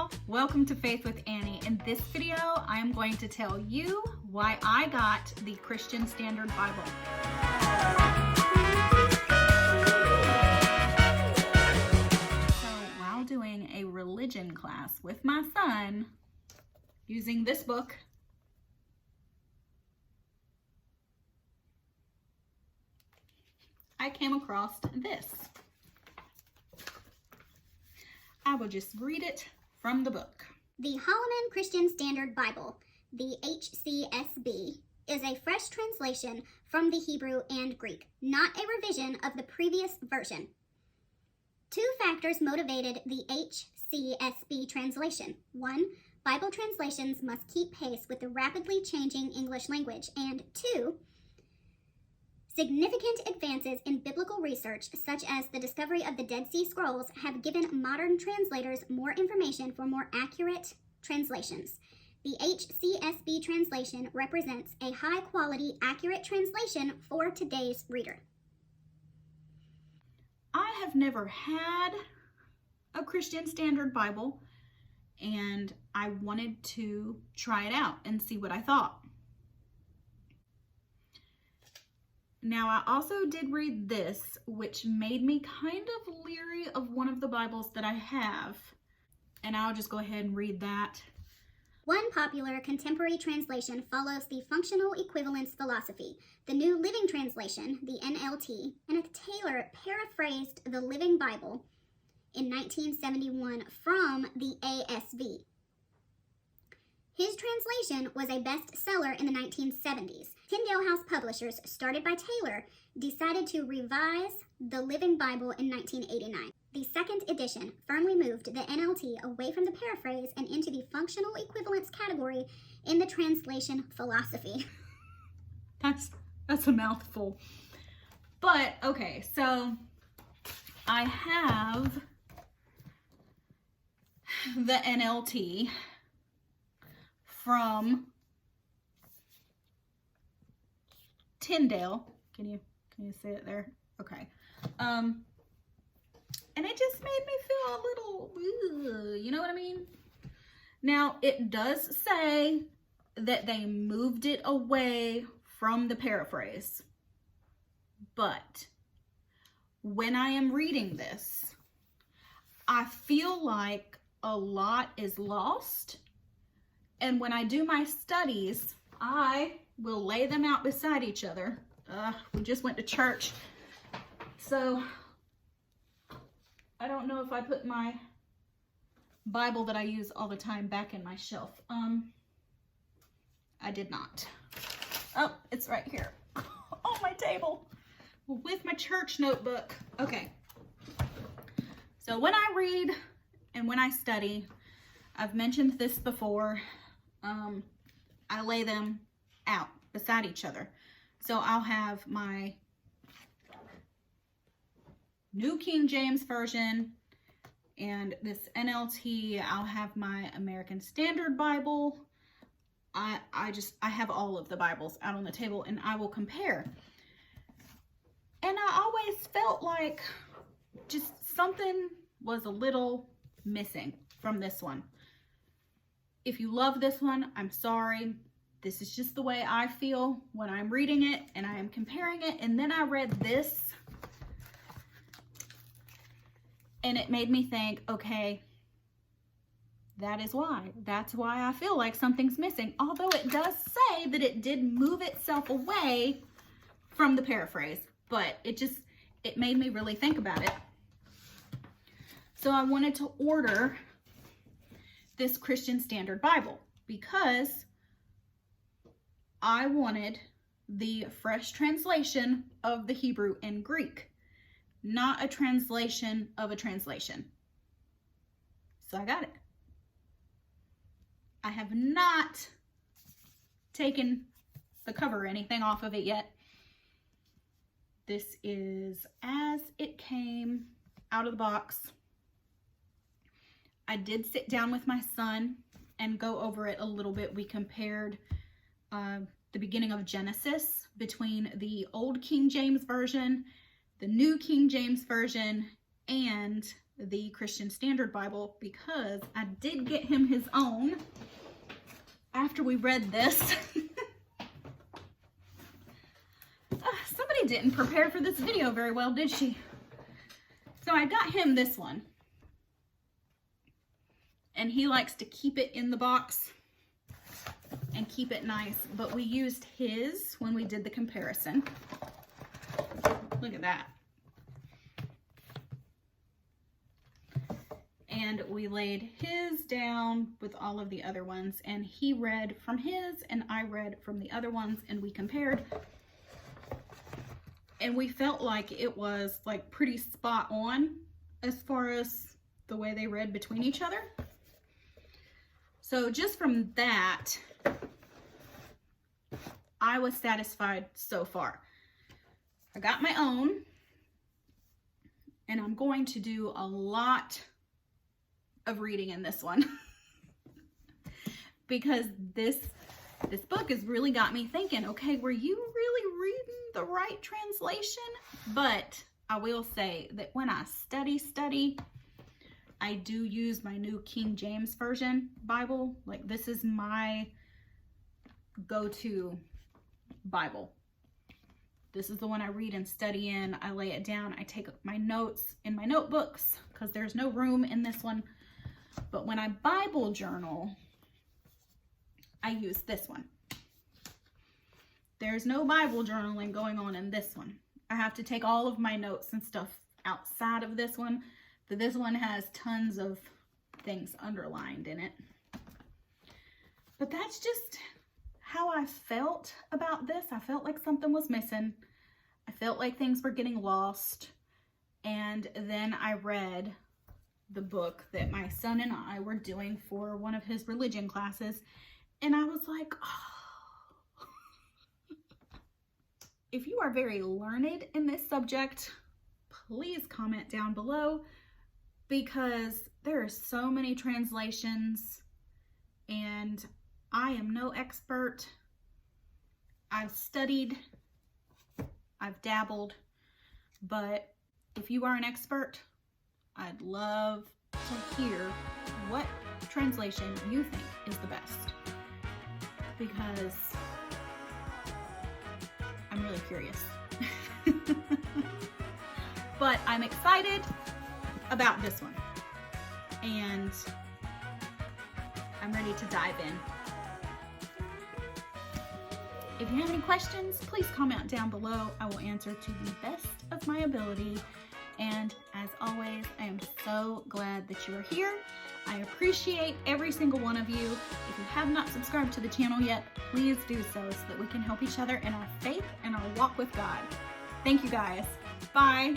y'all, welcome to Faith with Annie. In this video, I am going to tell you why I got the Christian Standard Bible. So while doing a religion class with my son, using this book, I came across this. I will just read it from the book. The Holloman Christian Standard Bible, the HCSB, is a fresh translation from the Hebrew and Greek, not a revision of the previous version. Two factors motivated the HCSB translation. One, Bible translations must keep pace with the rapidly changing English language, and two, significant advances in biblical research, such as the discovery of the Dead Sea Scrolls, have given modern translators more information for more accurate translations. The HCSB translation represents a high-quality, accurate translation for today's reader. I have never had a Christian Standard Bible, and I wanted to try it out and see what I thought. Now, I also did read this, which made me kind of leery of one of the Bibles that I have, and I'll just go ahead and read that. One popular contemporary translation follows the functional equivalence philosophy. The New Living Translation, the NLT, and Taylor paraphrased the Living Bible in 1971 from the ASV. His translation was a bestseller in the 1970s. Tyndale House Publishers, started by Taylor, decided to revise the Living Bible in 1989. The second edition firmly moved the NLT away from the paraphrase and into the functional equivalence category in the translation philosophy. That's a mouthful. But, okay, so I have the NLT from Tyndale. Can you see it there? Okay. And it just made me feel a little, you know what I mean? Now, it does say that they moved it away from the paraphrase. But when I am reading this, I feel like a lot is lost. And when I do my studies, I will lay them out beside each other. We just went to church, so I don't know if I put my Bible that I use all the time back in my shelf. I did not. Oh, it's right here on my table with my church notebook. Okay. So when I read and when I study, I've mentioned this before, I lay them out beside each other. So I'll have my New King James Version and this NLT. I'll have my American Standard Bible. I have all of the Bibles out on the table, and I will compare. And I always felt like just something was a little missing from this one. If you love this one, I'm sorry. This is just the way I feel when I'm reading it and I am comparing it. And then I read this and it made me think, okay, that is why. That's why I feel like something's missing. Although it does say that it did move itself away from the paraphrase, but it made me really think about it. So I wanted to order this Christian Standard Bible because I wanted the fresh translation of the Hebrew and Greek, not a translation of a translation. So I got it. I have not taken the cover or anything off of it yet. This is as it came out of the box. I did sit down with my son and go over it a little bit. We compared the beginning of Genesis between the Old King James Version, the New King James Version, and the Christian Standard Bible because I did get him his own after we read this. Somebody didn't prepare for this video very well, did she? So I got him this one. And he likes to keep it in the box and keep it nice. But we used his when we did the comparison. Look at that. And we laid his down with all of the other ones. And he read from his and I read from the other ones. And we compared. And we felt like it was like pretty spot on as far as the way they read between each other. So just from that, I was satisfied so far. I got my own, and I'm going to do a lot of reading in this one because this book has really got me thinking, okay, were you really reading the right translation? But I will say that when I study, I do use my new King James Version Bible. Like, this is my go-to Bible. This is the one I read and study in. I lay it down. I take my notes in my notebooks because there's no room in this one. But when I Bible journal, I use this one. There's no Bible journaling going on in this one. I have to take all of my notes and stuff outside of this one. But this one has tons of things underlined in it. But that's just how I felt about this. I felt like something was missing. I felt like things were getting lost. And then I read the book that my son and I were doing for one of his religion classes. And I was like, oh. If you are very learned in this subject, please comment down below, because there are so many translations and I am no expert. I've studied, I've dabbled, but if you are an expert, I'd love to hear what translation you think is the best, because I'm really curious. But I'm excited about this one, and I'm ready to dive in. If you have any questions, please comment down below. I will answer to the best of my ability. And as always, I am so glad that you are here. I appreciate every single one of you. If you have not subscribed to the channel yet, please do so that we can help each other in our faith and our walk with God. Thank you guys. Bye.